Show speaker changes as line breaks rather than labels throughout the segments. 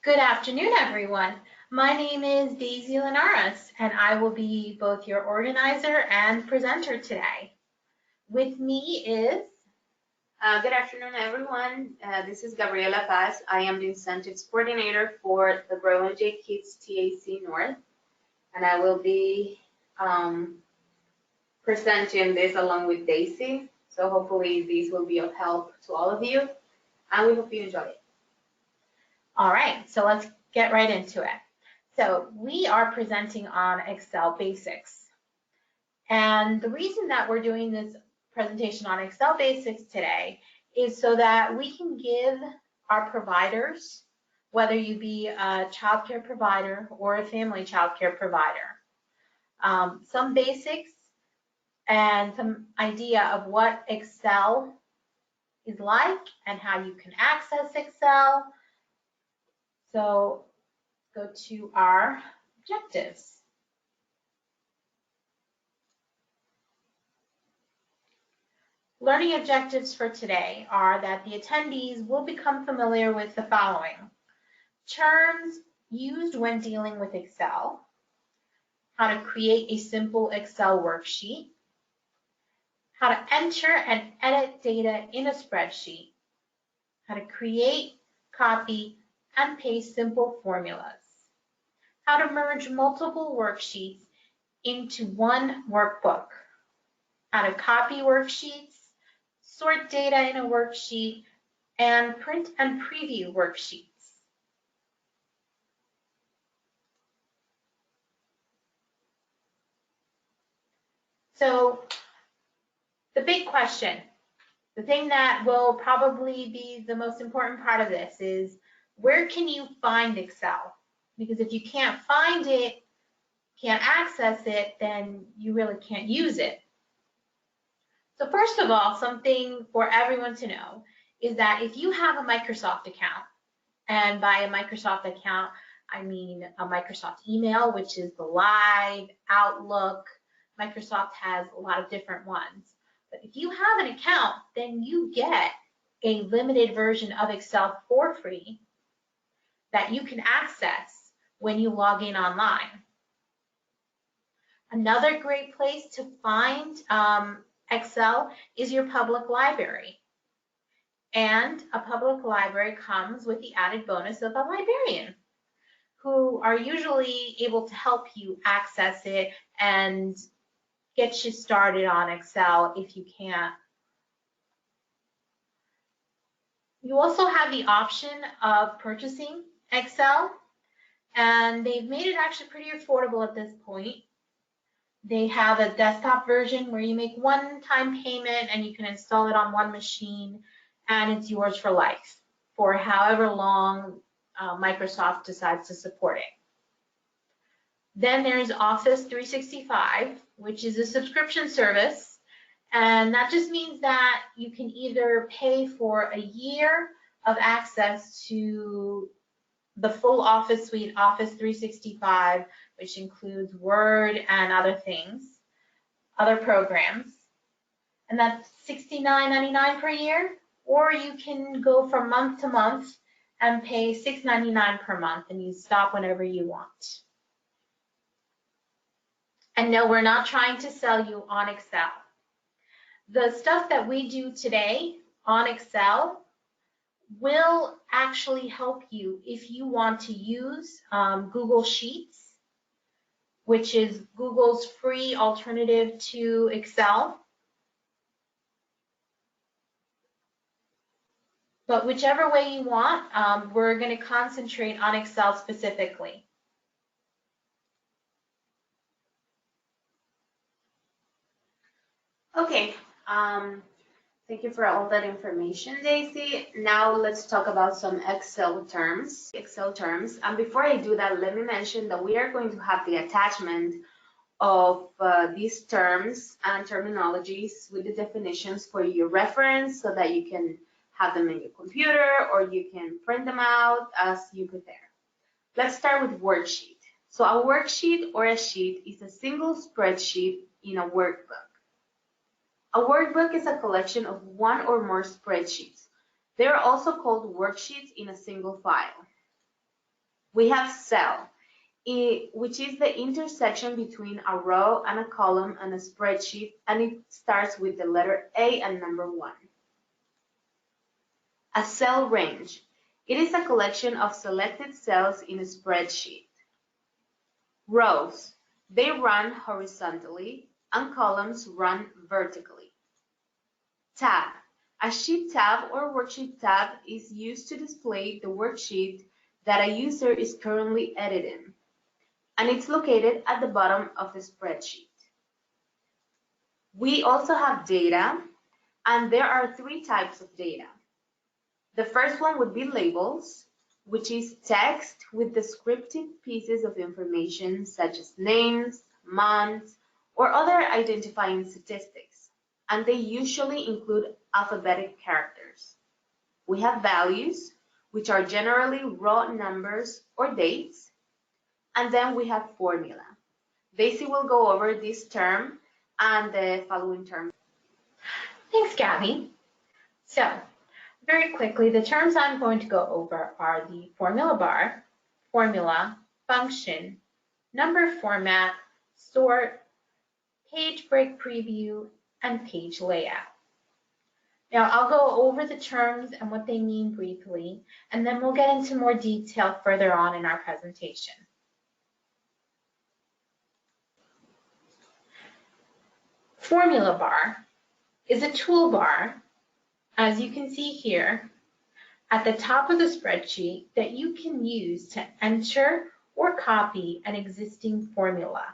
Good afternoon, everyone. My name is Daisy Linares, and I will be both your organizer and presenter today. With me is...
Good afternoon, everyone. This is Gabriela Paz. I am the Incentives Coordinator for the Grow and J Kids TAC North, and I will be presenting this along with Daisy. So hopefully these will be of help to all of you, and we hope you enjoy it.
All right, so let's get right into it. So we are presenting on Excel Basics. And the reason that we're doing this presentation on Excel Basics today is so that we can give our providers, whether you be a childcare provider or a family childcare provider, some basics and some idea of what Excel is like and how you can access Excel. So go to our objectives. Learning objectives for today are that the attendees will become familiar with the following: terms used when dealing with Excel, how to create a simple Excel worksheet, how to enter and edit data in a spreadsheet, how to create, copy, and paste simple formulas, how to merge multiple worksheets into one workbook, how to copy worksheets, sort data in a worksheet, and print and preview worksheets. So the big question, the thing that will probably be the most important part of this is, where can you find Excel? Because if you can't find it, can't access it, then you really can't use it. So first of all, something for everyone to know is that if you have a Microsoft account, and by a Microsoft account, I mean a Microsoft email, which is the Live, Outlook. Microsoft has a lot of different ones. But if you have an account, then you get a limited version of Excel for free that you can access when you log in online. Another great place to find Excel is your public library. And a public library comes with the added bonus of a librarian, who are usually able to help you access it and get you started on Excel if you can't. You also have the option of purchasing Excel, and they've made it actually pretty affordable at this point. They have a desktop version where you make one-time payment and you can install it on one machine, and it's yours for life, for however long Microsoft decides to support it. Then there's Office 365, which is a subscription service, and that just means that you can either pay for a year of access to the full Office suite, Office 365, which includes Word and other things, other programs, and that's $69.99 per year, or you can go from month to month and pay $6.99 per month, and you stop whenever you want. And no, we're not trying to sell you on Excel. The stuff that we do today on Excel will actually help you if you want to use Google Sheets, which is Google's free alternative to Excel. But whichever way you want, we're going to concentrate on Excel specifically.
Okay, thank you for all that information, Daisy. Now let's talk about some Excel terms. And before I do that, let me mention that we are going to have the attachment of these terms and terminologies with the definitions for your reference, so that you can have them in your computer or you can print them out as you prepare. Let's start with worksheet. So a worksheet or a sheet is a single spreadsheet in a workbook. A workbook is a collection of one or more spreadsheets. They are also called worksheets in a single file. We have cell, which is the intersection between a row and a column on a spreadsheet, and it starts with the letter A and number 1. A cell range. It is a collection of selected cells in a spreadsheet. Rows. They run horizontally, and columns run vertically. Tab. A sheet tab or worksheet tab is used to display the worksheet that a user is currently editing, and it's located at the bottom of the spreadsheet. We also have data, and there are 3 types of data. The first one would be labels, which is text with descriptive pieces of information such as names, months, or other identifying statistics, and they usually include alphabetic characters. We have values, which are generally raw numbers or dates, and then we have formula. Daisy will go over this term and the following term.
Thanks, Gabby. So, very quickly, the terms I'm going to go over are the formula bar, formula, function, number format, sort, page break preview, and page layout. Now, I'll go over the terms and what they mean briefly, and then we'll get into more detail further on in our presentation. Formula bar is a toolbar, as you can see here, at the top of the spreadsheet that you can use to enter or copy an existing formula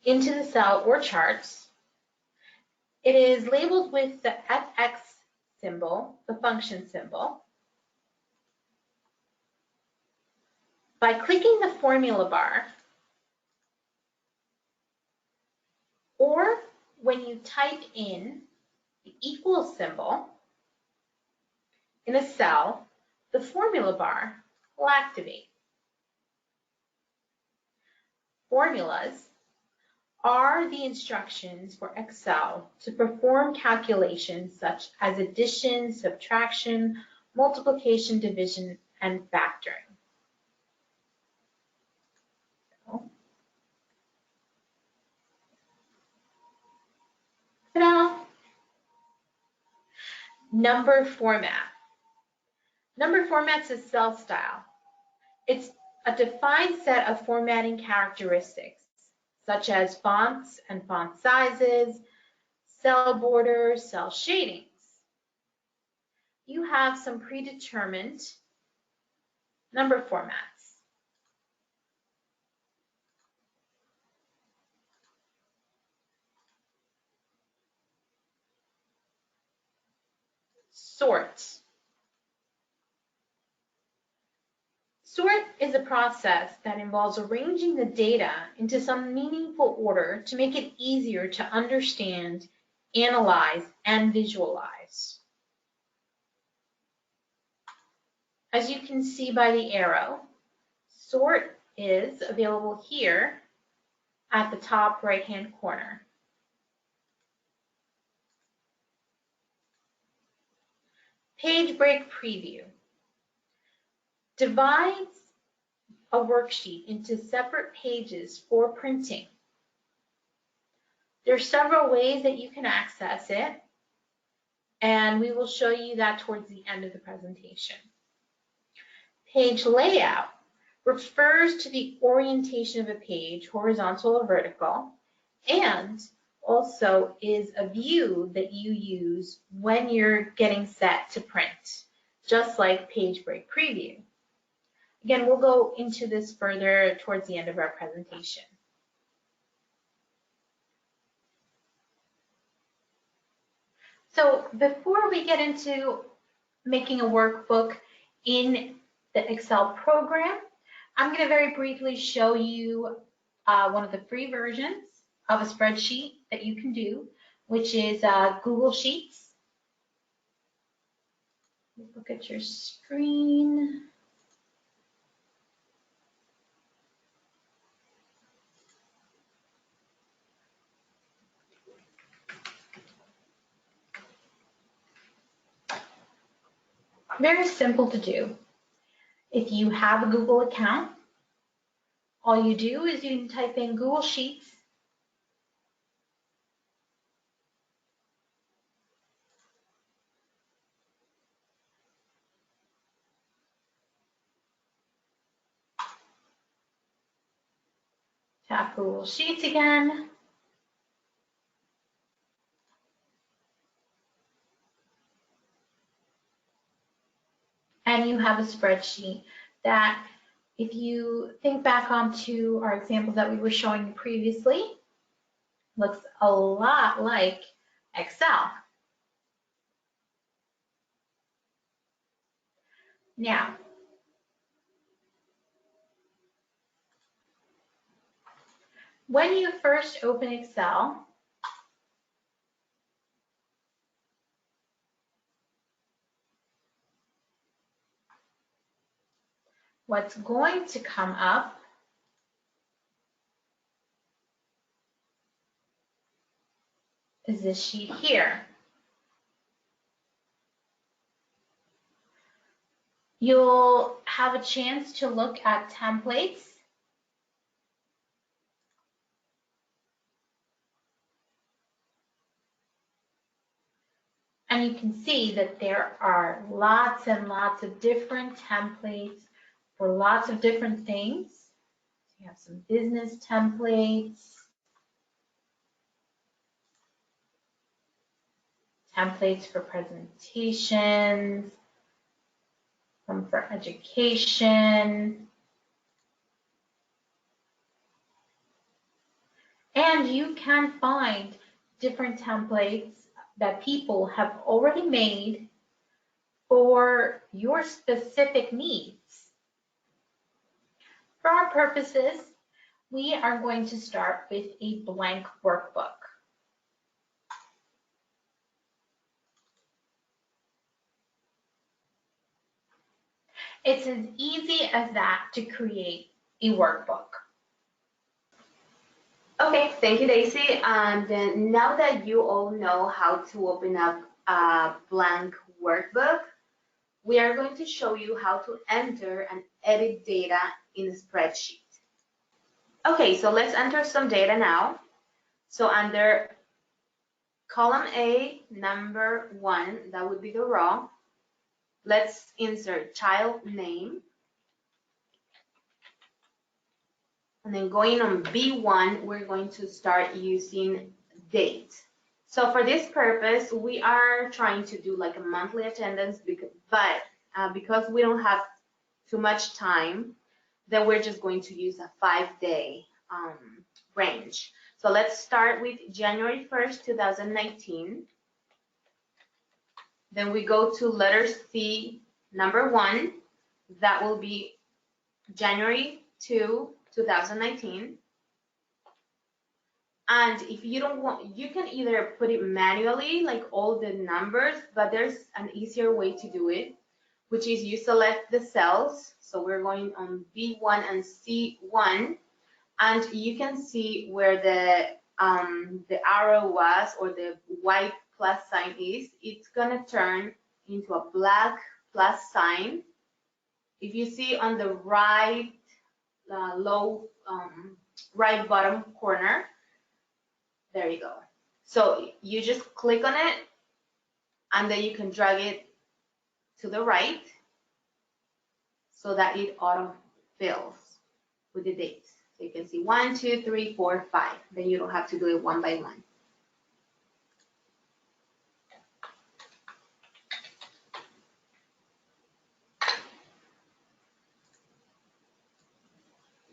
into the cell or charts. It is labeled with the FX symbol, the function symbol. By clicking the formula bar, or when you type in the equal symbol in a cell, the formula bar will activate. Formulas are the instructions for Excel to perform calculations such as addition, subtraction, multiplication, division, and factoring. Ta-da! Number format. Number format's a cell style. It's a defined set of formatting characteristics, such as fonts and font sizes, cell borders, cell shadings. You have some predetermined number formats. Sort. Sort is a process that involves arranging the data into some meaningful order to make it easier to understand, analyze, and visualize. As you can see by the arrow, sort is available here at the top right-hand corner. Page break preview divides a worksheet into separate pages for printing. There are several ways that you can access it, and we will show you that towards the end of the presentation. Page layout refers to the orientation of a page, horizontal or vertical, and also is a view that you use when you're getting set to print, just like page break preview. Again, we'll go into this further towards the end of our presentation. So before we get into making a workbook in the Excel program, I'm going to very briefly show you one of the free versions of a spreadsheet that you can do, which is Google Sheets. Look at your screen. Very simple to do. If you have a Google account, all you do is you can type in Google Sheets, tap Google Sheets again, and you have a spreadsheet that, if you think back onto our examples that we were showing you previously, looks a lot like Excel. Now, when you first open Excel, what's going to come up is this sheet here. You'll have a chance to look at templates. And you can see that there are lots and lots of different templates for lots of different things. You have some business templates, templates for presentations, some for education. And you can find different templates that people have already made for your specific needs. For our purposes, we are going to start with a blank workbook. It's as easy as that to create a workbook.
Okay, thank you, Daisy. And now that you all know how to open up a blank workbook, we are going to show you how to enter and edit data in a spreadsheet. Okay, so let's enter some data now. So under column A, number 1, that would be the row, let's insert child name. And then going on B1, we're going to start using date. So for this purpose, we are trying to do like a monthly attendance, because we don't have too much time, then we're just going to use a 5-day range. So let's start with January 1st, 2019. Then we go to letter C, number 1. That will be January 2, 2019. And if you don't want, you can either put it manually, like all the numbers, but there's an easier way to do it, which is you select the cells. So we're going on B1 and C1, and you can see where the arrow was, or the white plus sign is. It's gonna turn into a black plus sign. If you see on the right right bottom corner, there you go. So you just click on it, and then you can drag it to the right so that it auto fills with the dates. So you can see 1, 2, 3, 4, 5. Then you don't have to do it one by one.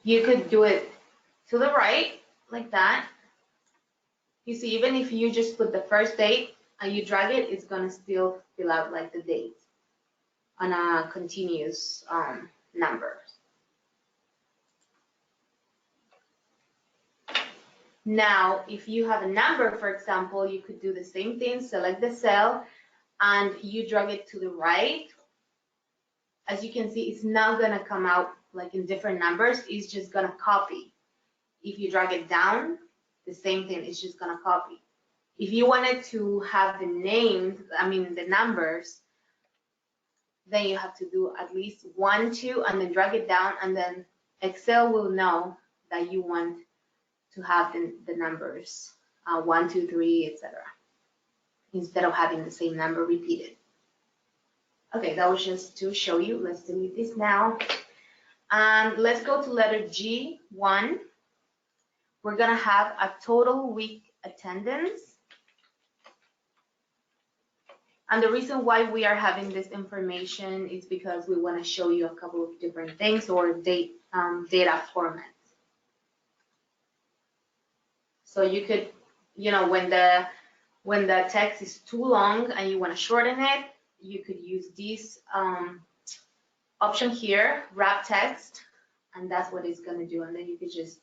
You could do it to the right like that. You see, even if you just put the first date and you drag it, it's gonna still fill out like the date on a continuous number. Now, if you have a number, for example, you could do the same thing, select the cell, and you drag it to the right. As you can see, it's not gonna come out like in different numbers, it's just gonna copy. If you drag it down, the same thing, it's just gonna copy. If you wanted to have the names, the numbers, then you have to do at least 1, 2, and then drag it down, and then Excel will know that you want to have the numbers 1, 2, 3, etc. instead of having the same number repeated. Okay, that was just to show you. Let's delete this now. And let's go to letter G1. We're gonna have a total week attendance. And the reason why we are having this information is because we want to show you a couple of different things or data formats. So you could, you know, when the text is too long and you want to shorten it, you could use this option here, wrap text, and that's what it's going to do. And then you could just,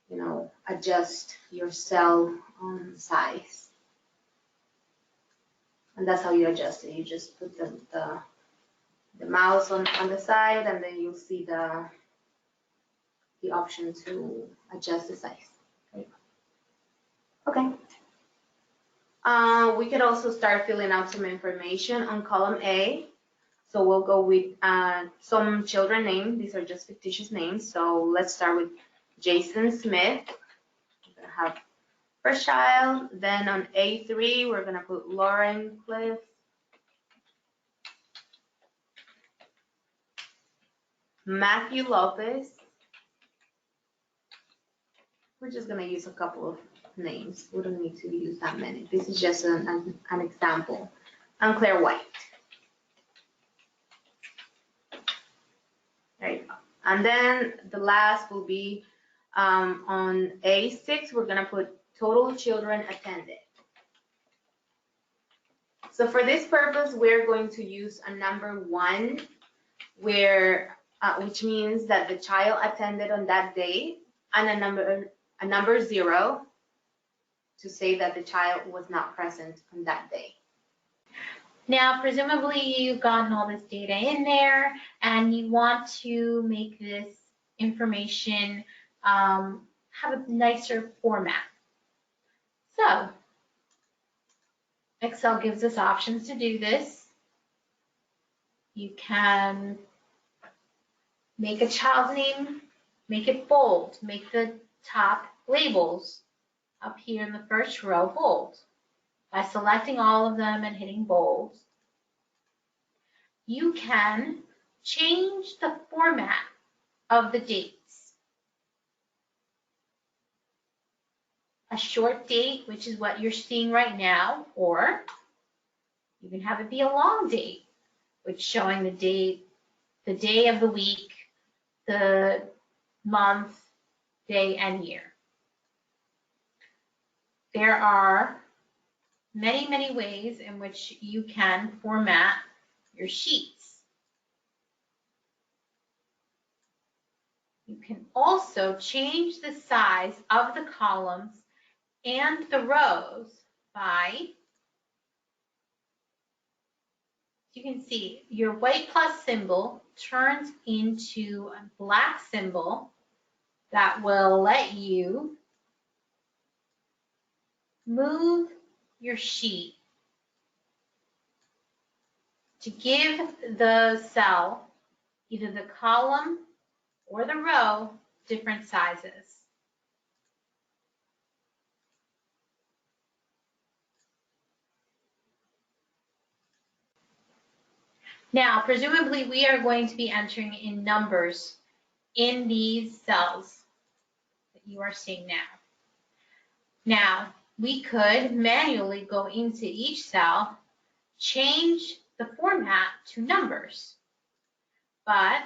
you know, adjust your cell size. And that's how you adjust it. You just put the mouse on the side, and then you'll see the option to adjust the size. Okay. We could also start filling out some information on column A. So we'll go with some children names. These are just fictitious names. So let's start with Jason Smith. We're gonna have first child. Then on A3, we're gonna put Lauren Cliff. Matthew Lopez. We're just gonna use a couple of names. We don't need to use that many. This is just an example. And Claire White. There you go. And then the last will be on A6, we're gonna put total children attended. So for this purpose, we're going to use a number 1, where which means that the child attended on that day, and a number 0 to say that the child was not present on that day.
Now, presumably you've gotten all this data in there and you want to make this information have a nicer format. So, Excel gives us options to do this. You can make a child's name, make it bold, make the top labels up here in the first row bold. By selecting all of them and hitting bold, you can change the format of the dates. A short date, which is what you're seeing right now, or you can have it be a long date, which is showing the date, the day of the week, the month, day, and year. There are many, many ways in which you can format your sheets. You can also change the size of the columns and the rows by, you can see your white plus symbol turns into a black symbol that will let you move your sheet to give the cell, either the column or the row, different sizes. Now, presumably we are going to be entering in numbers in these cells that you are seeing now. Now, we could manually go into each cell, change the format to numbers, but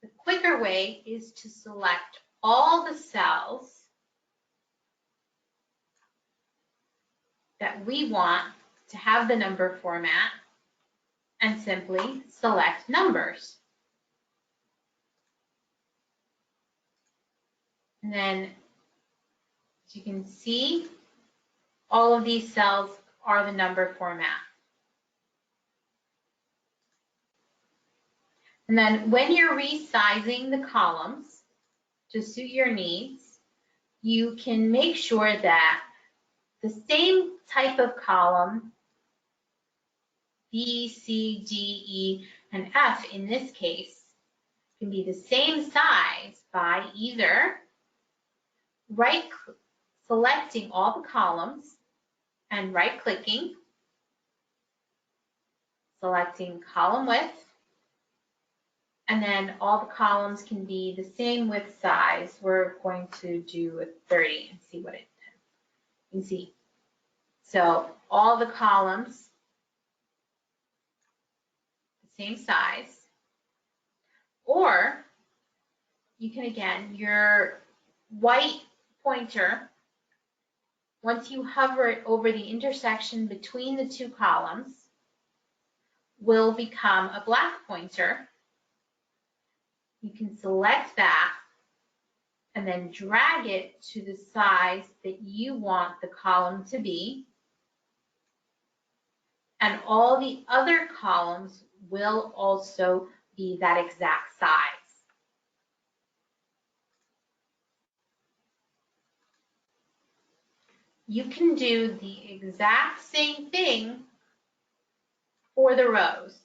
the quicker way is to select all the cells that we want to have the number format and simply select numbers. And then, as you can see, all of these cells are the number format. And then when you're resizing the columns to suit your needs, you can make sure that the same type of column B, C, D, E, and F in this case can be the same size by either selecting all the columns and right-clicking, selecting column width, and then all the columns can be the same width size. We're going to do a 30 and see what it does. You can see. So all the columns, the same size. Or you can, again, your white pointer, once you hover it over the intersection between the two columns, will become a black pointer. You can select that and then drag it to the size that you want the column to be. And all the other columns will also be that exact size. You can do the exact same thing for the rows.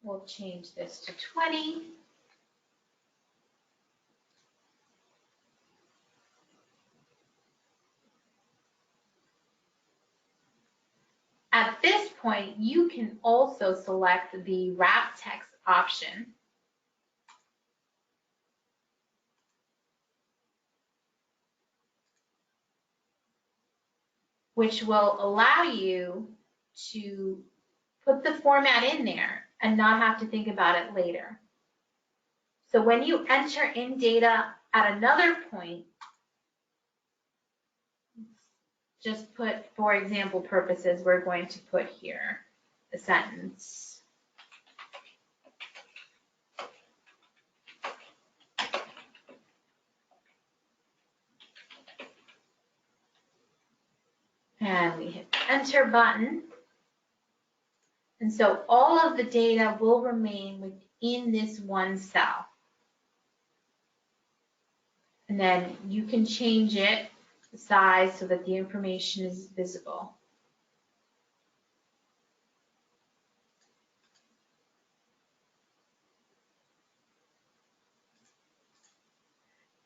We'll change this to 20. At this point, you can also select the wrap text option. Which will allow you to put the format in there and not have to think about it later. So when you enter in data at another point, just put, for example purposes, we're going to put here a sentence. And we hit the enter button. And so all of the data will remain within this one cell. And then you can change it, the size, so that the information is visible.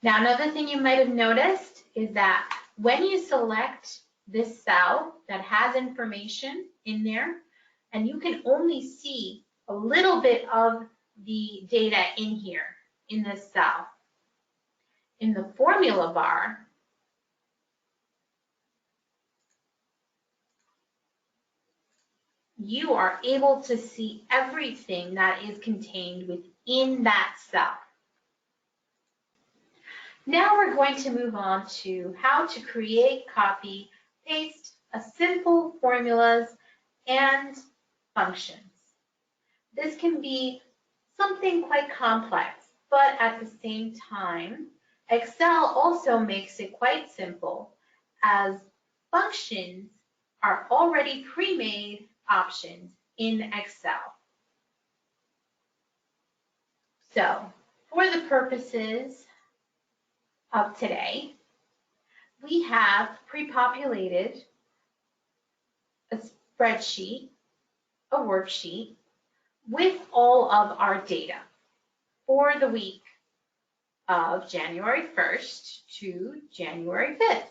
Now, another thing you might have noticed is that when you select this cell that has information in there, and you can only see a little bit of the data in here, in this cell. In the formula bar, you are able to see everything that is contained within that cell. Now we're going to move on to how to create, copy, paste a simple formulas and functions. This can be something quite complex, but at the same time, Excel also makes it quite simple, as functions are already pre-made options in Excel. So, for the purposes of today, we have pre-populated a spreadsheet, a worksheet, with all of our data for the week of January 1st to January 5th.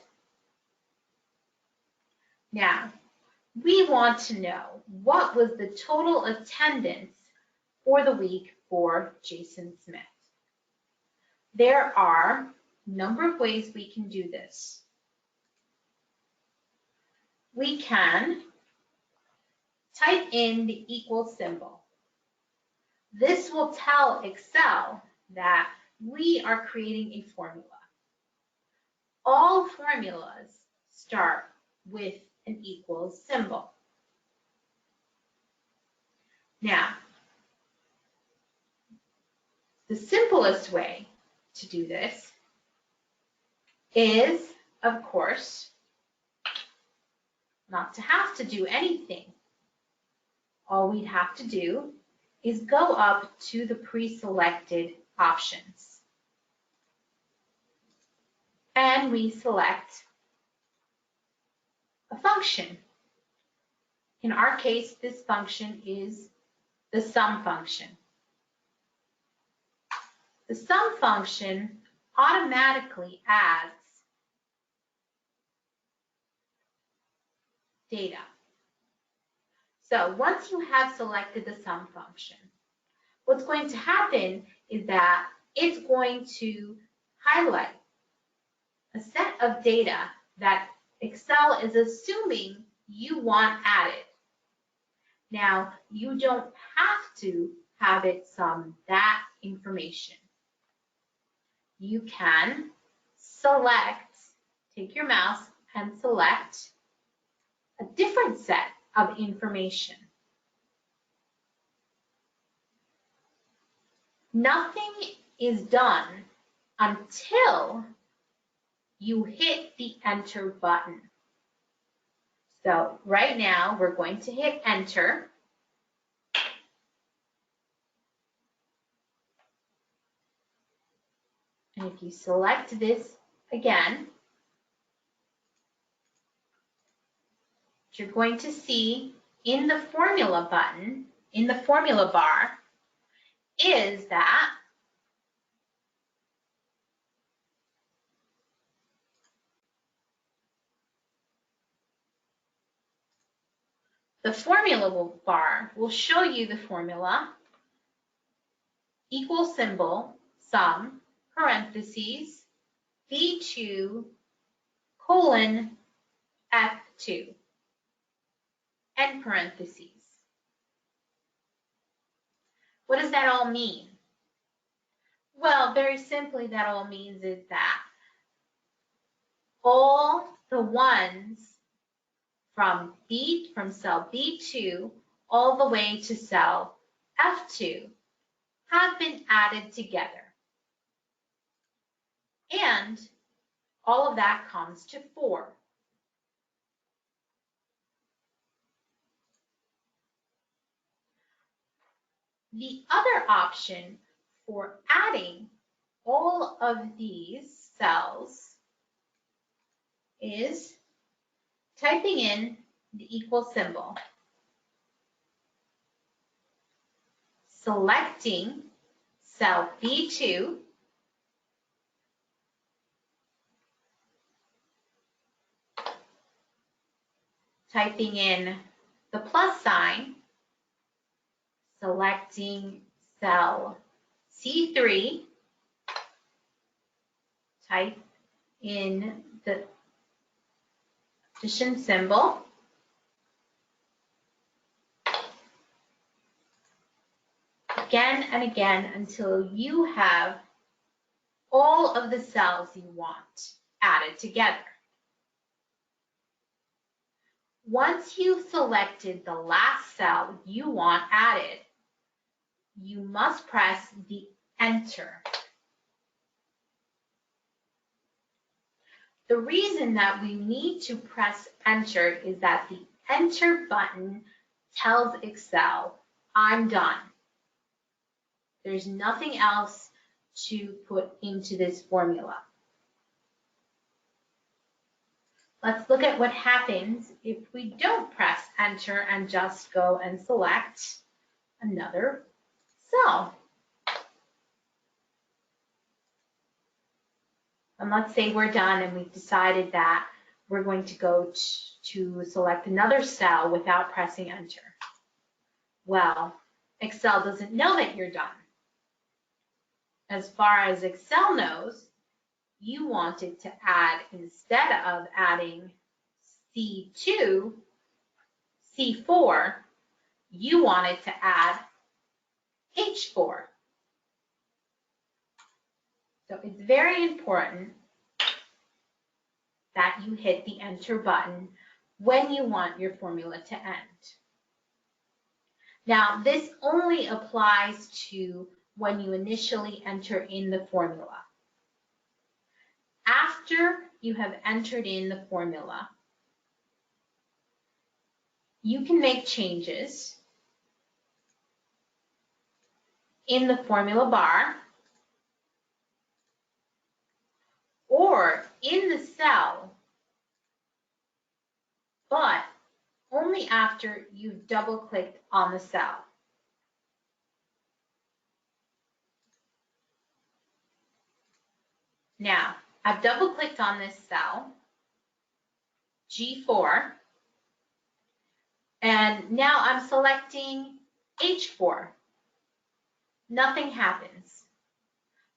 Now, we want to know what was the total attendance for the week for Jason Smith. There are a number of ways we can do this. We can type in the equal symbol. This will tell Excel that we are creating a formula. All formulas start with an equal symbol. Now, the simplest way to do this is, of course, not to have to do anything. All we'd have to do is go up to the pre-selected options. and we select a function. In our case, this function is the sum function. The sum function automatically adds data. So once you have selected the sum function, what's going to happen is that it's going to highlight a set of data that Excel is assuming you want added. Now, you don't have to have it sum that information. You can select, take your mouse and select a different set of information. Nothing is done until you hit the enter button. So right now we're going to hit enter. And if you select this again, what you're going to see in the formula button, in the formula bar, is that the formula bar will show you the formula, equal symbol, sum, parentheses, V2, colon, F2, end parentheses. What does that all mean? Well, very simply, that all means is that all the ones from cell B2 all the way to cell F2 have been added together. And all of that comes to 4. The other option for adding all of these cells is typing in the equal symbol, selecting cell B2, typing in the plus sign, selecting cell C3, type in the addition symbol, again and again until you have all of the cells you want added together. Once you've selected the last cell you want added, you must press the enter. The reason that we need to press enter is that the enter button tells Excel, I'm done. There's nothing else to put into this formula. Let's look at what happens if we don't press enter and just go and select another cell. And let's say we're done and we've decided that we're going to go to select another cell without pressing enter. Well, Excel doesn't know that you're done. As far as Excel knows, you wanted to add, instead of adding C2, C4, you wanted to add H4. So it's very important that you hit the enter button when you want your formula to end. Now, this only applies to when you initially enter in the formula. After you have entered in the formula, you can make changes in the formula bar, or in the cell, but only after you've double-clicked on the cell. Now, I've double-clicked on this cell, G4, and now I'm selecting H4. Nothing happens.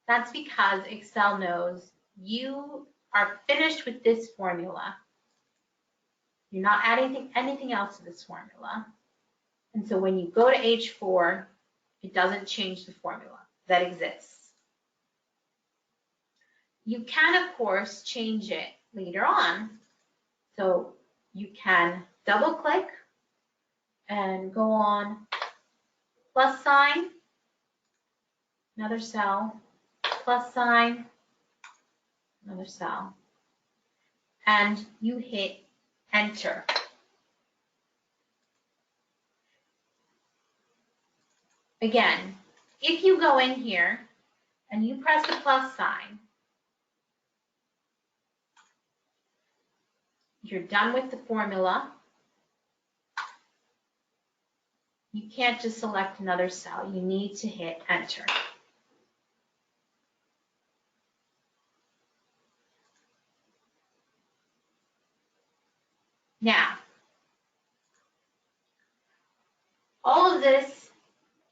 That's because Excel knows you are finished with this formula. You're not adding anything else to this formula. And so when you go to H4, it doesn't change the formula that exists. You can, of course, change it later on. So you can double click and go on plus sign, another cell, plus sign, another cell, and you hit enter. Again, if you go in here and you press the plus sign, you're done with the formula. You can't just select another cell. You need to hit enter. Now, all of this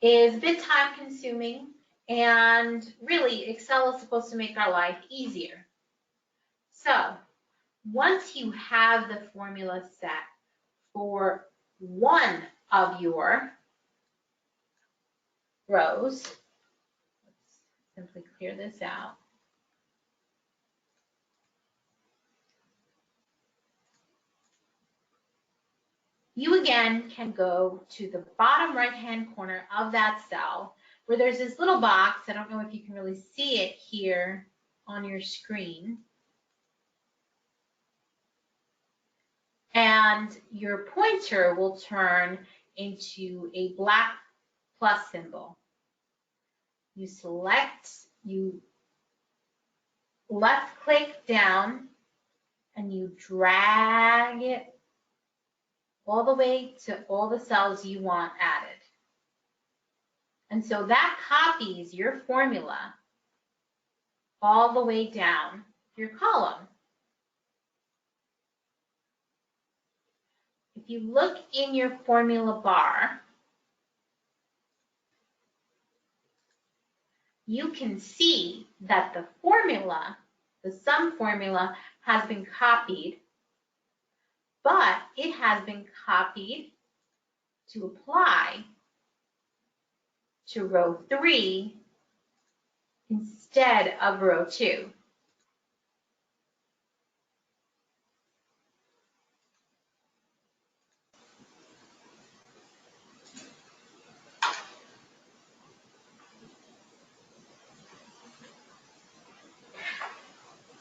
is a bit time consuming, and really Excel is supposed to make our life easier. So once you have the formula set for one of your rows, let's simply clear this out. You again can go to the bottom right-hand corner of that cell where there's this little box. I don't know if you can really see it here on your screen. And your pointer will turn into a black plus symbol. You select, you left click down, and you drag it all the way to all the cells you want added. And so that copies your formula all the way down your column. If you look in your formula bar, you can see that the formula, the sum formula, has been copied, but it has been copied to apply to row 3 instead of row 2.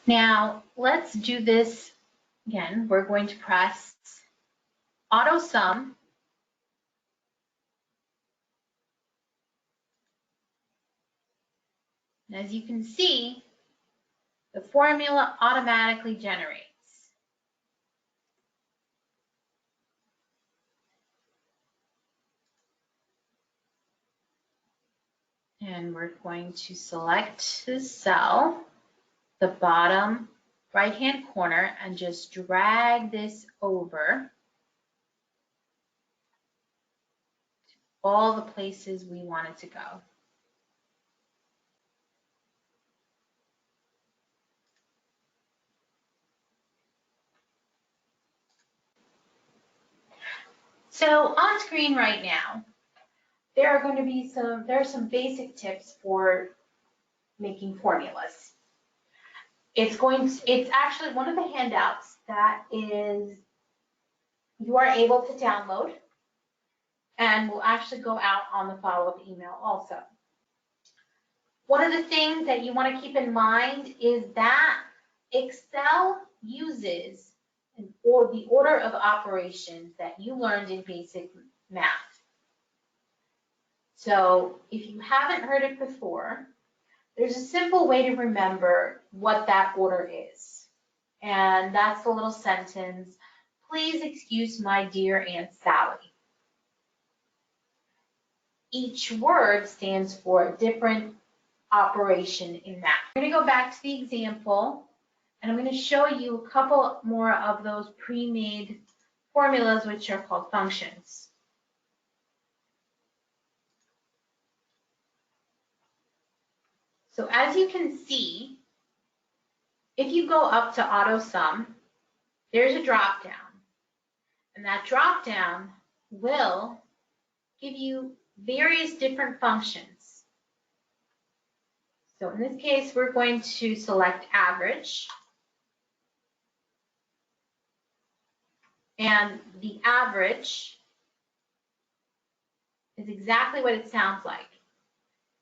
Now, let's do this again. We're going to press Auto Sum. And as you can see, the formula automatically generates. And we're going to select the cell, the bottom right-hand corner, and just drag this over to all the places we want it to go. So on screen right now, there are some basic tips for making formulas. It's actually one of the handouts that you are able to download, and will actually go out on the follow-up email also. One of the things that you want to keep in mind is that Excel uses the order of operations that you learned in basic math. So if you haven't heard it before, There's a simple way to remember what that order is. And that's the little sentence, please excuse my dear Aunt Sally. Each word stands for a different operation in math. I'm going to go back to the example, and I'm going to show you a couple more of those pre-made formulas, which are called functions. So as you can see, if you go up to auto sum, there's a drop down, and that drop down will give you various different functions. So in this case, we're going to select average, and the average is exactly what it sounds like.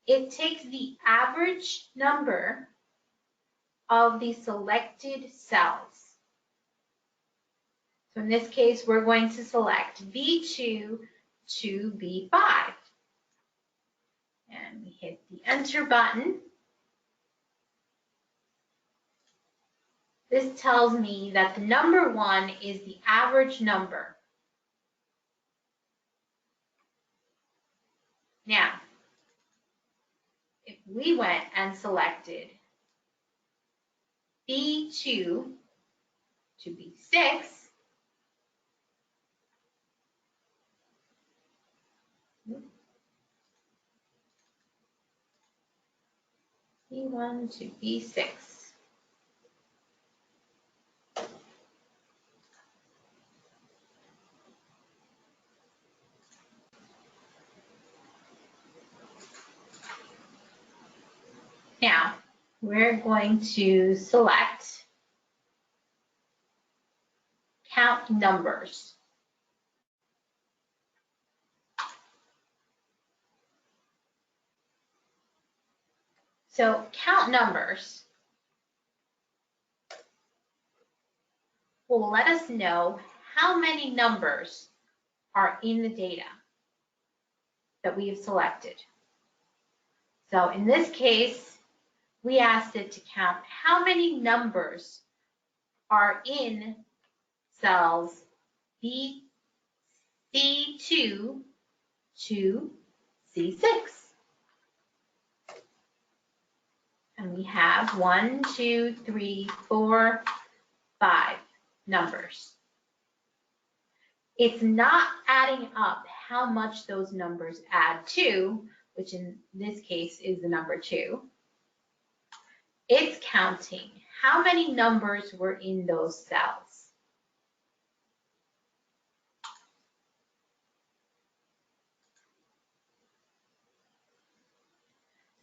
It takes the average number of the selected cells. So in this case, we're going to select B2 to B5. And we hit the enter button. This tells me that the number 1 is the average number. Now, if we went and selected B2 to B6, B1 to B6. Now, we're going to select count numbers. So count numbers will let us know how many numbers are in the data that we have selected. So in this case, we asked it to count how many numbers are in cells B, C2 to C6. And we have 1, 2, 3, 4, 5 numbers. It's not adding up how much those numbers add to, which in this case is the number 2. It's counting how many numbers were in those cells.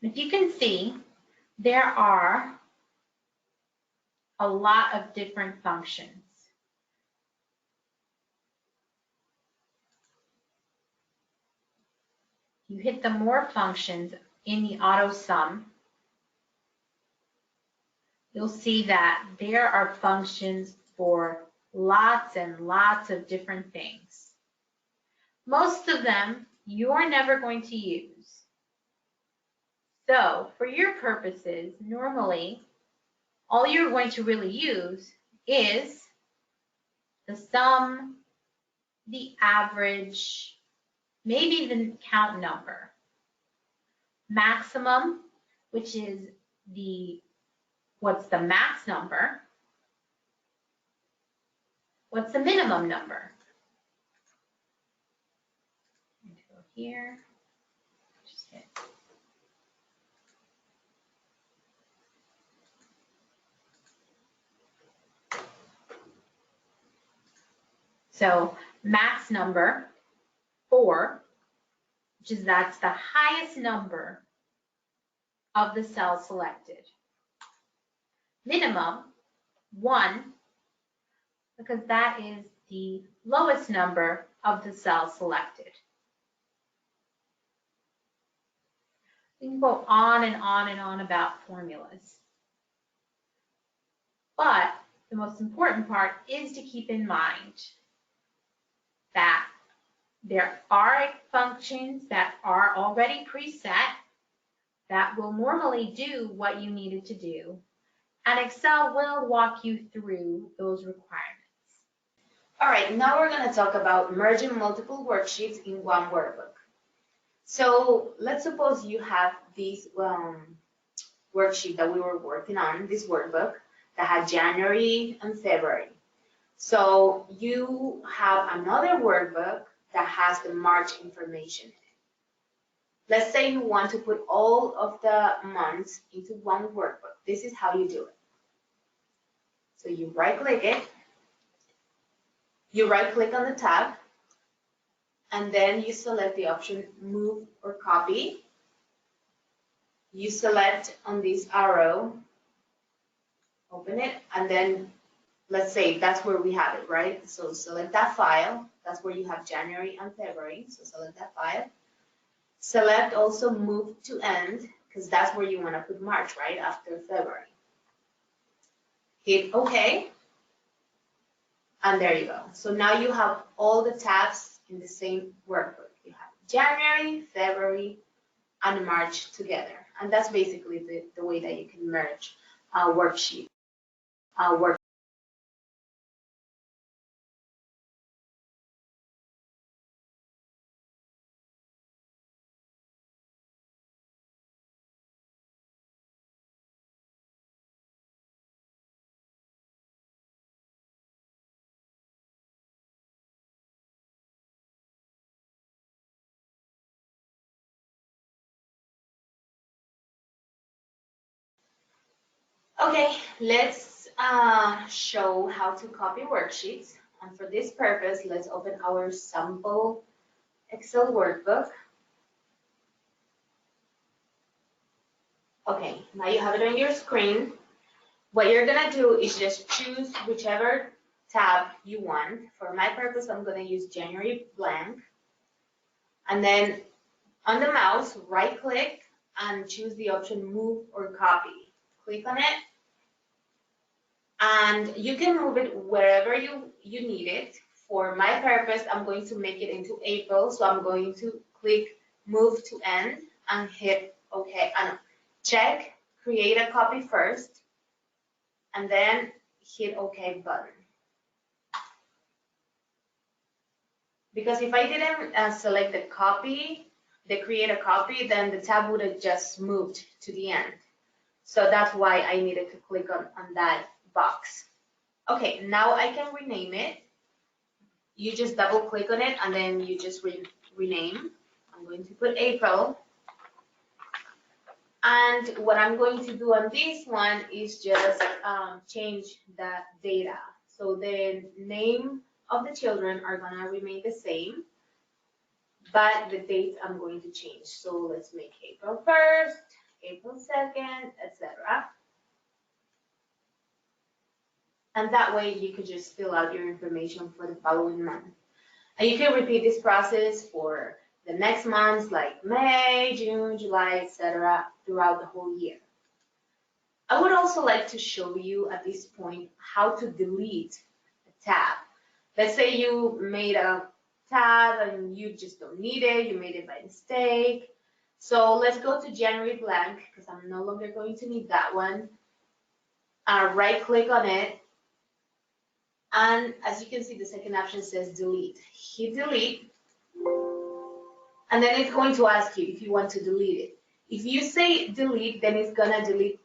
If you can see, there are a lot of different functions. You hit the more functions in the auto sum, you'll see that there are functions for lots and lots of different things. Most of them you're never going to use. So for your purposes, normally, all you're going to really use is the sum, the average, maybe the count number, maximum, which is what's the max number, what's the minimum number. Go here, just hit. So max number 4, that's the highest number of the cells selected. Minimum 1, because that is the lowest number of the cells selected. We can go on and on and on about formulas. But the most important part is to keep in mind that there are functions that are already preset, that will normally do what you needed to do, and Excel will walk you through those requirements.
All right, now we're going to talk about merging multiple worksheets in one workbook. So let's suppose you have this worksheet that we were working on, this workbook that had January and February. So you have another workbook that has the March information in it. Let's say you want to put all of the months into one workbook. This is how you do it. So you right-click it, you right-click on the tab, and then you select the option Move or Copy. You select on this arrow, open it, and then let's say that's where we have it, right? So select that file. That's where you have January and February. So select that file. Select also Move to End, because that's where you want to put March, right? After February. Hit OK. And there you go. So now you have all the tabs in the same workbook. You have January, February, and March together. And that's basically the way that you can merge a worksheet. Okay, let's show how to copy worksheets. And for this purpose, let's open our sample Excel workbook. Okay, now you have it on your screen. What you're gonna do is just choose whichever tab you want. For my purpose, I'm gonna use January blank. And then on the mouse, right click and choose the option Move or Copy. Click on it. And you can move it wherever you need it. For my purpose, I'm going to make it into April, so I'm going to click Move to End and hit OK. And check Create a Copy first, and then hit OK button. Because if I didn't select the copy, the Create a Copy, then the tab would have just moved to the end. So that's why I needed to click on that box. Okay, now I can rename it. You just double click on it and then you just rename. I'm going to put April. And what I'm going to do on this one is just change the data. So the name of the children are gonna remain the same, but the dates I'm going to change. So let's make April 1st, April 2nd, etc. And that way you could just fill out your information for the following month. And you can repeat this process for the next months like May, June, July, etc. throughout the whole year. I would also like to show you at this point how to delete a tab. Let's say you made a tab and you just don't need it, you made it by mistake. So let's go to January blank because I'm no longer going to need that one. Right click on it. And as you can see, the second option says delete. Hit delete. And then it's going to ask you if you want to delete it. If you say delete, then it's going to delete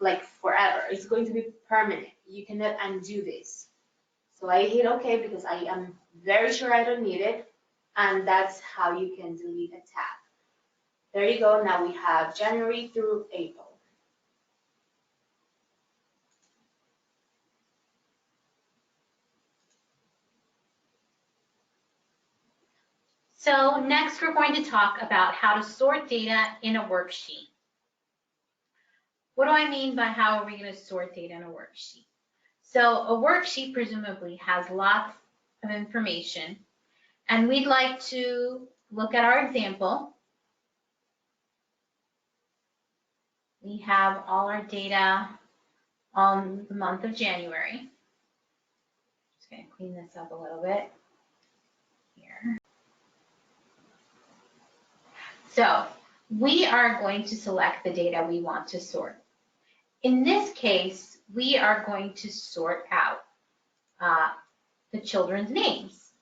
like forever. It's going to be permanent. You cannot undo this. So I hit OK because I am very sure I don't need it. And that's how you can delete a tab. There you go. Now we have January through April.
So next we're going to talk about how to sort data in a worksheet. What do I mean by how are we going to sort data in a worksheet? So a worksheet presumably has lots of information, and we'd like to look at our example. We have all our data on the month of January. Just going to clean this up a little bit here. So we are going to select the data we want to sort. In this case, we are going to sort out the children's names.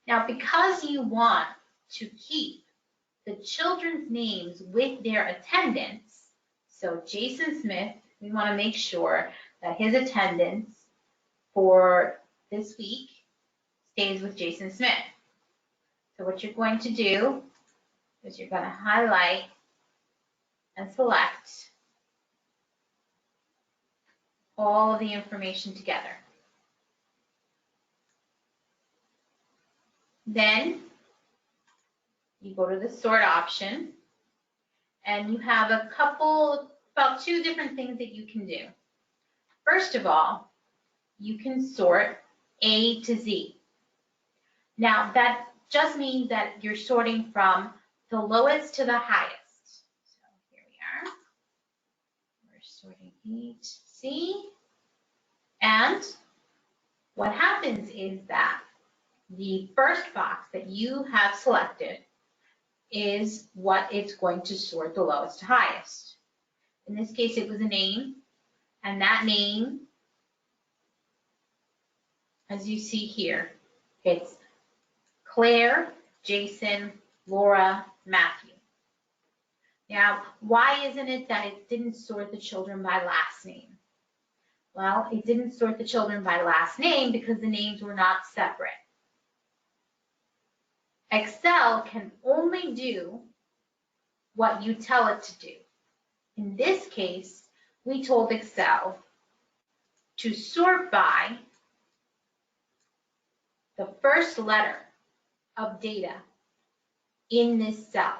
Now, because you want to keep the children's names with their attendance, so Jason Smith, we want to make sure that his attendance for this week stays with Jason Smith. So what you're going to do is you're going to highlight and select all of the information together. Then you go to the sort option and you have about two different things that you can do. First of all, you can sort A to Z. Now that just means that you're sorting from the lowest to the highest. So here we are. We're sorting A to Z. And what happens is that the first box that you have selected is what it's going to sort the lowest to highest. In this case, it was a name, and that name, as you see here, it's Claire, Jason, Laura, Matthew. Now, why isn't it that it didn't sort the children by last name? Well, it didn't sort the children by last name because the names were not separate. Excel can only do what you tell it to do. In this case, we told Excel to sort by the first letter of data in this cell.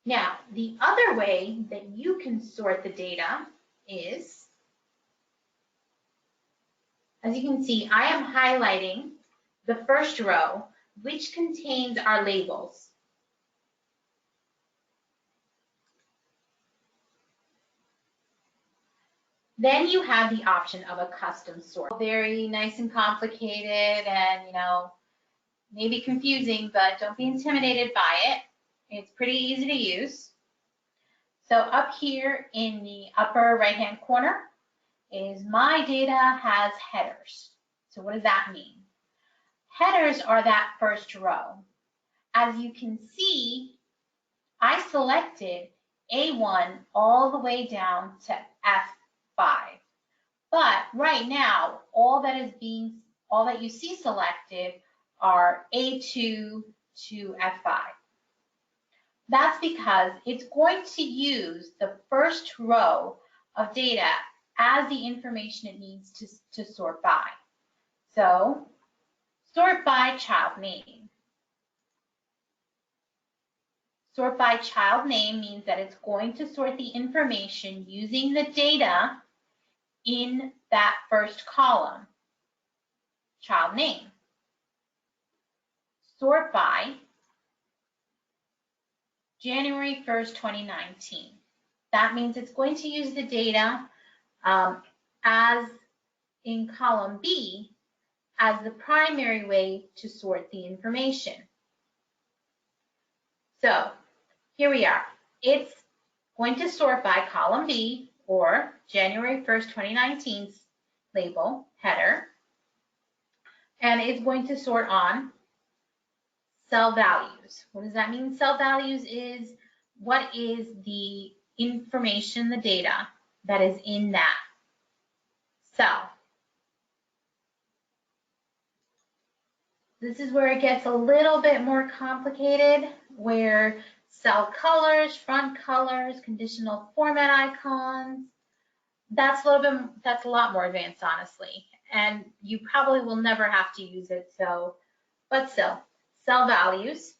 Now, the other way that you can sort the data is, as you can see, I am highlighting the first row, which contains our labels. Then you have the option of a custom sort. Very nice and complicated and, maybe confusing, but don't be intimidated by it. It's pretty easy to use. So up here in the upper right-hand corner is my data has headers. So what does that mean? Headers are that first row. As you can see, I selected A1 all the way down to F5. But right now, all that you see selected are A2 to F5. That's because it's going to use the first row of data as the information it needs to sort by. So, sort by child name. Sort by child name means that it's going to sort the information using the data in that first column, child name. Sort by January 1st, 2019. That means it's going to use the data as in column B as the primary way to sort the information. So here we are. It's going to sort by column B or January 1st, 2019's label, header, and it's going to sort on cell values. What does that mean? Cell values is what is the information, the data that is in that cell. This is where it gets a little bit more complicated, where cell colors, front colors, conditional format icons, that's a lot more advanced, honestly. And you probably will never have to use it, but still, cell values.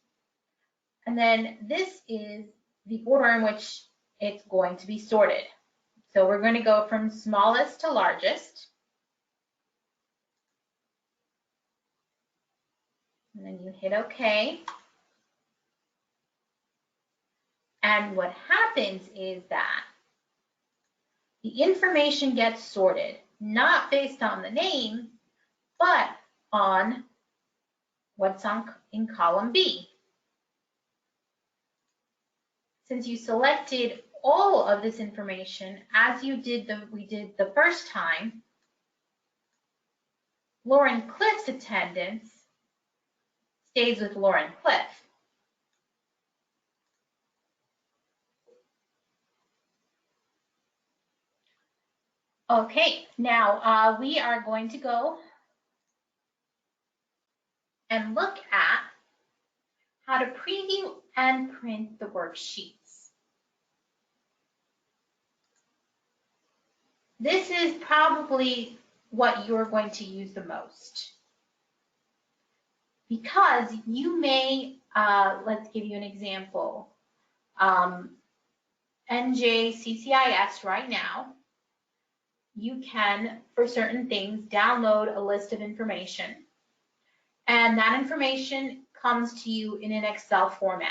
And then this is the order in which it's going to be sorted. So we're going to go from smallest to largest. And then you hit OK. And what happens is that the information gets sorted, not based on the name, but on what's in column B. Since you selected all of this information as we did the first time, Lauren Cliff's attendance stays with Lauren Cliff. Okay, now we are going to go and look at how to preview and print the worksheets. This is probably what you're going to use the most, because you may, let's give you an example, NJCCIS right now, you can, for certain things, download a list of information, and that information comes to you in an Excel format.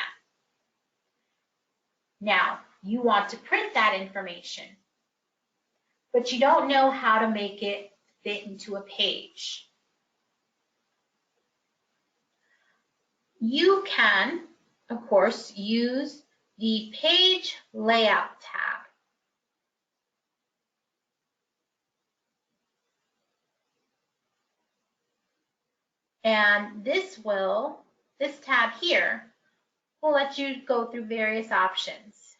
Now, you want to print that information, but you don't know how to make it fit into a page. You can, of course, use the Page Layout tab. And this tab here will let you go through various options.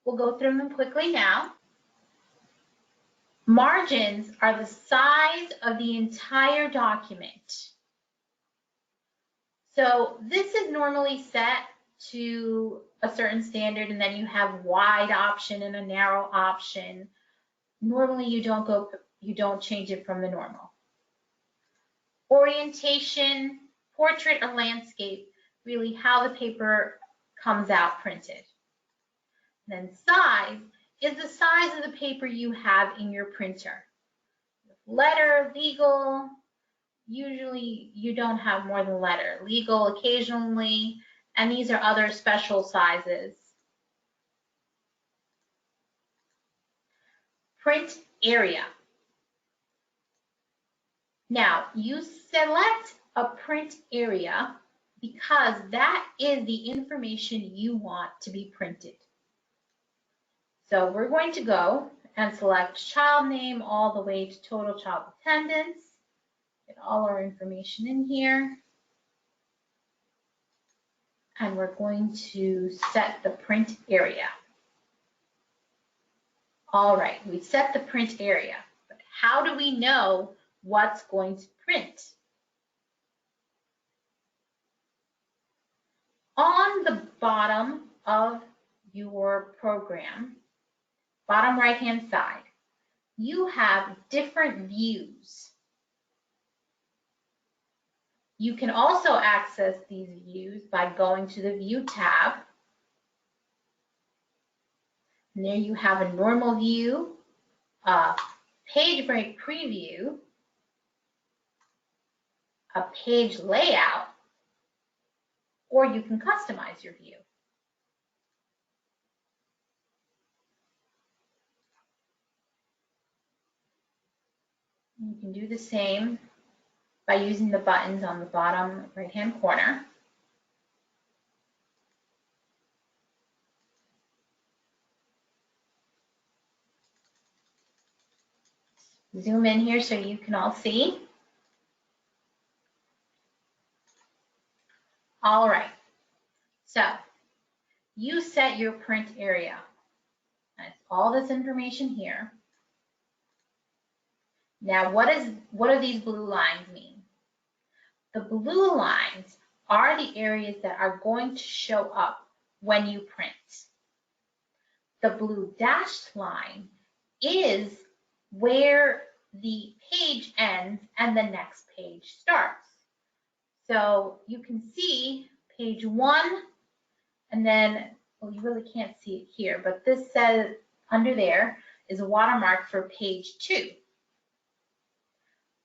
We'll go through them quickly now. Margins are the size of the entire document. So this is normally set to a certain standard, and then you have wide option and a narrow option. Normally you don't change it from the normal. Orientation, portrait or landscape, really how the paper comes out printed. Then size is the size of the paper you have in your printer. Letter, legal, usually you don't have more than letter. Legal occasionally, and these are other special sizes. Print area. Now, you select a print area because that is the information you want to be printed. So we're going to go and select child name all the way to total child attendance. Get all our information in here. And we're going to set the print area. All right, we set the print area, but how do we know what's going to print? On the bottom of your program, bottom right-hand side, you have different views. You can also access these views by going to the View tab. And there you have a normal view, a page break preview, a page layout, or you can customize your view. You can do the same by using the buttons on the bottom right-hand corner. Zoom in here so you can all see. All right, so you set your print area. That's all this information here. Now, what do these blue lines mean? The blue lines are the areas that are going to show up when you print. The blue dashed line is where the page ends and the next page starts. So you can see page 1, and then, well, you really can't see it here, but this says under there is a watermark for page 2.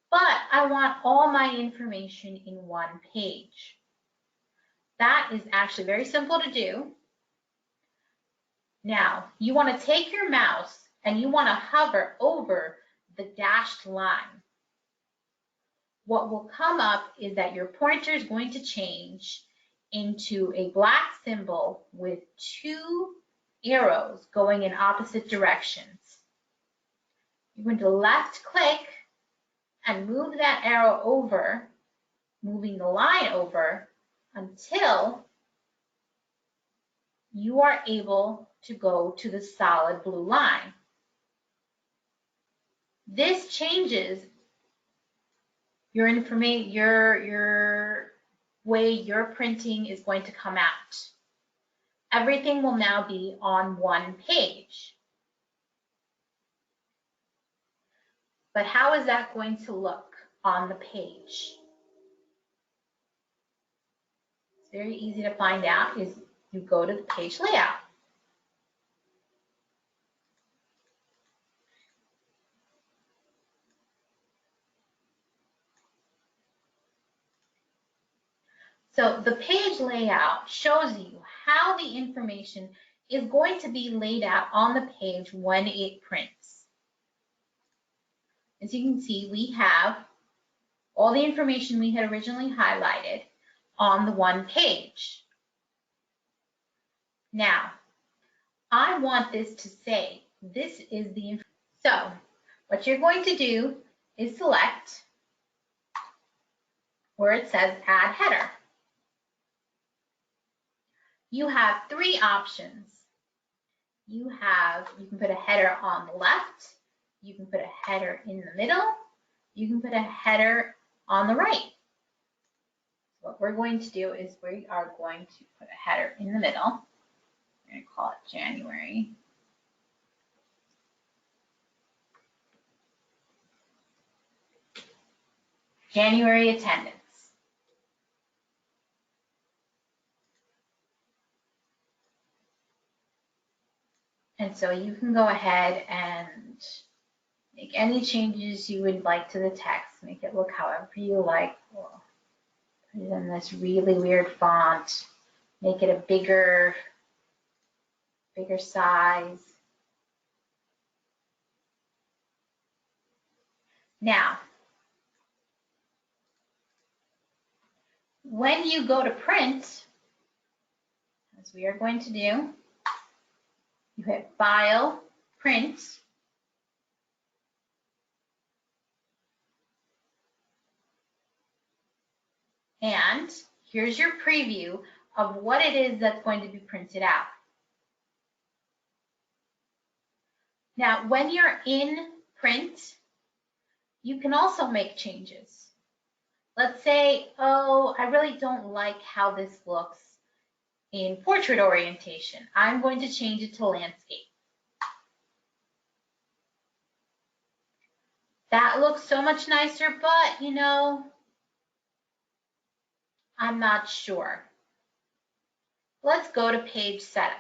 But I want all my information in one page. That is actually very simple to do. Now, you want to take your mouse and you want to hover over the dashed line. What will come up is that your pointer is going to change into a black symbol with two arrows going in opposite directions. You're going to left click and move that arrow over, moving the line over until you are able to go to the solid blue line. This changes your information, your way your printing is going to come out. Everything will now be on one page. But how is that going to look on the page? It's very easy to find out. Is you go to the page layout. So the page layout shows you how the information is going to be laid out on the page when it prints. As you can see, we have all the information we had originally highlighted on the one page. Now, I want this to say this is the information. So what you're going to do is select where it says Add Header. You have three options. You can put a header on the left, you can put a header in the middle, you can put a header on the right. What we're going to do is we are going to put a header in the middle. We're going to call it January. January attendance. And so you can go ahead and make any changes you would like to the text. Make it look however you like. Or put it in this really weird font. Make it a bigger size. Now, when you go to print, as we are going to do, you hit File, Print, and here's your preview of what it is that's going to be printed out. Now, when you're in print, you can also make changes. Let's say, oh, I really don't like how this looks in portrait orientation. I'm going to change it to landscape. That looks so much nicer, but you know, I'm not sure. Let's go to page setup.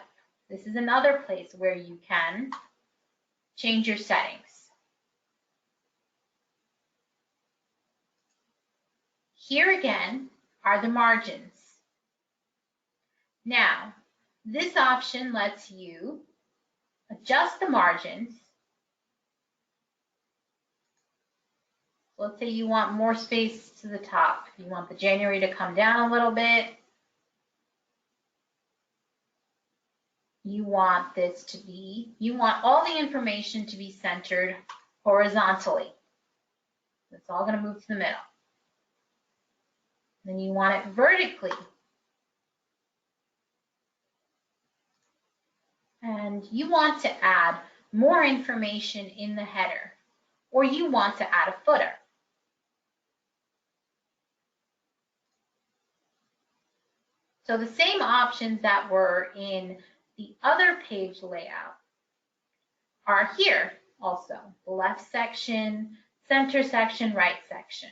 This is another place where you can change your settings. Here again are the margins. Now, this option lets you adjust the margins. Let's say you want more space to the top. You want the January to come down a little bit. You want all the information to be centered horizontally. It's all going to move to the middle. Then you want it vertically. And you want to add more information in the header, or you want to add a footer. So the same options that were in the other page layout are here also. The left section, center section, right section.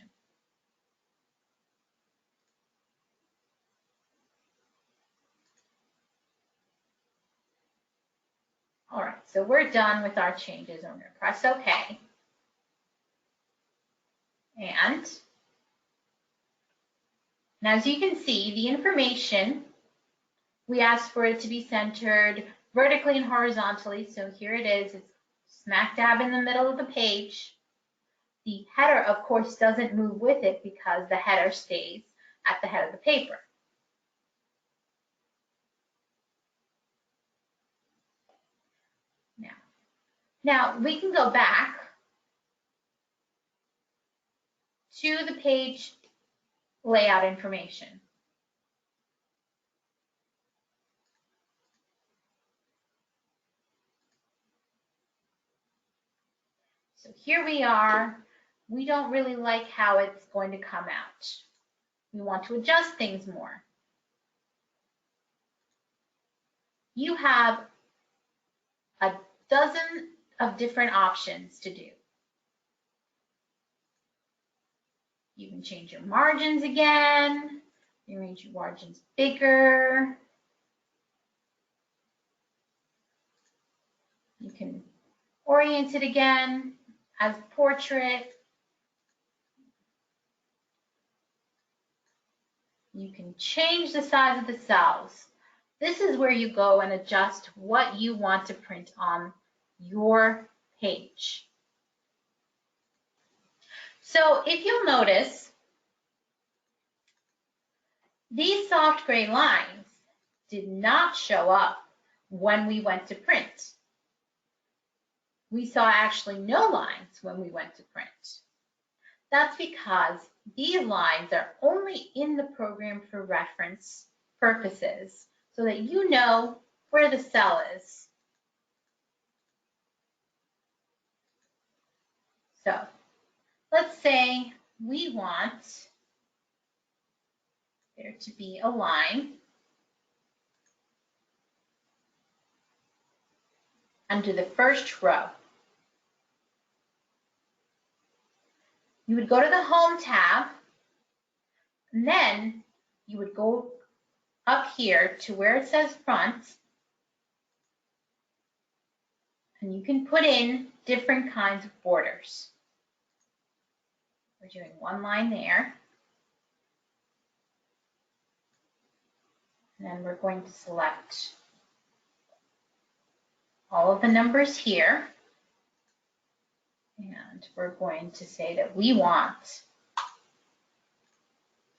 All right, so we're done with our changes. I'm going to press OK. And now, as you can see, the information, we asked for it to be centered vertically and horizontally. So here it is. It's smack dab in the middle of the page. The header, of course, doesn't move with it because the header stays at the head of the paper. Now we can go back to the page layout information. So here we are. We don't really like how it's going to come out. We want to adjust things more. You have a dozen of different options to do. You can change your margins again. You make your margins bigger. You can orient it again as portrait. You can change the size of the cells. This is where you go and adjust what you want to print on your page. So if you'll notice, these soft gray lines did not show up when we went to print. We saw actually no lines when we went to print. That's because these lines are only in the program for reference purposes, so that you know where the cell is. So let's say we want there to be a line under the first row. You would go to the Home tab, and then you would go up here to where it says Front, and you can put in different kinds of borders. We're doing one line there. And then we're going to select all of the numbers here. And we're going to say that we want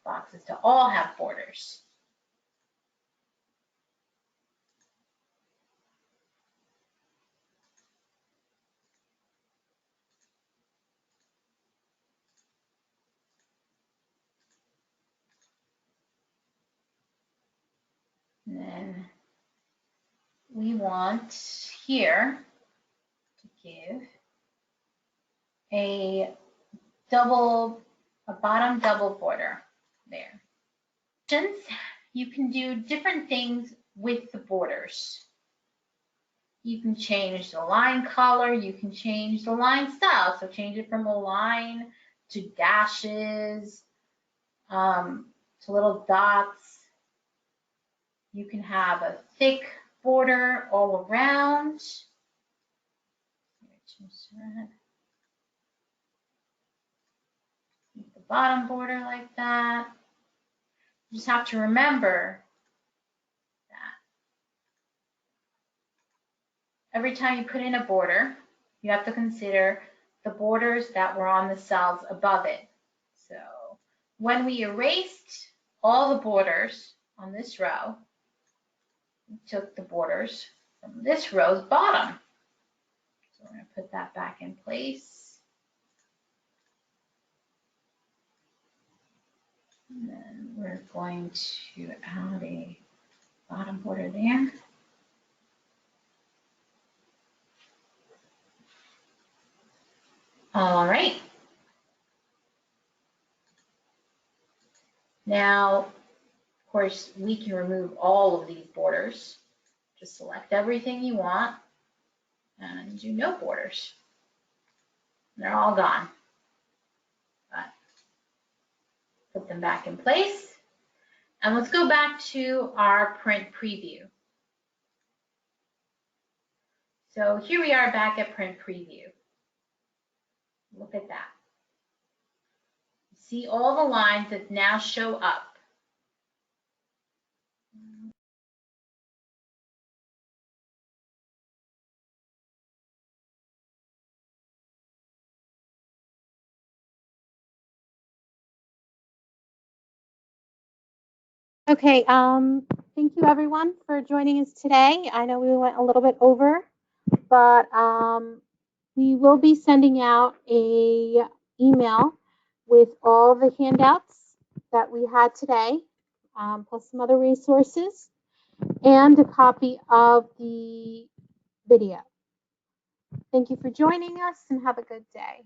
boxes to all have borders. And then we want here to give a bottom double border there. You can do different things with the borders. You can change the line color, you can change the line style, so change it from a line to dashes, to little dots. You can have a thick border all around. Make the bottom border like that. You just have to remember that every time you put in a border, you have to consider the borders that were on the cells above it. So when we erased all the borders on this row, we took the borders from this row's bottom. So we're going to put that back in place. And then we're going to add a bottom border there. All right. Now, of course, we can remove all of these borders. Just select everything you want and do no borders. They're all gone. But put them back in place. And let's go back to our print preview. So here we are back at print preview. Look at that. See all the lines that now show up.
Okay, thank you everyone for joining us today. I know we went a little bit over, but we will be sending out a email with all the handouts that we had today, plus some other resources, and a copy of the video. Thank you for joining us and have a good day.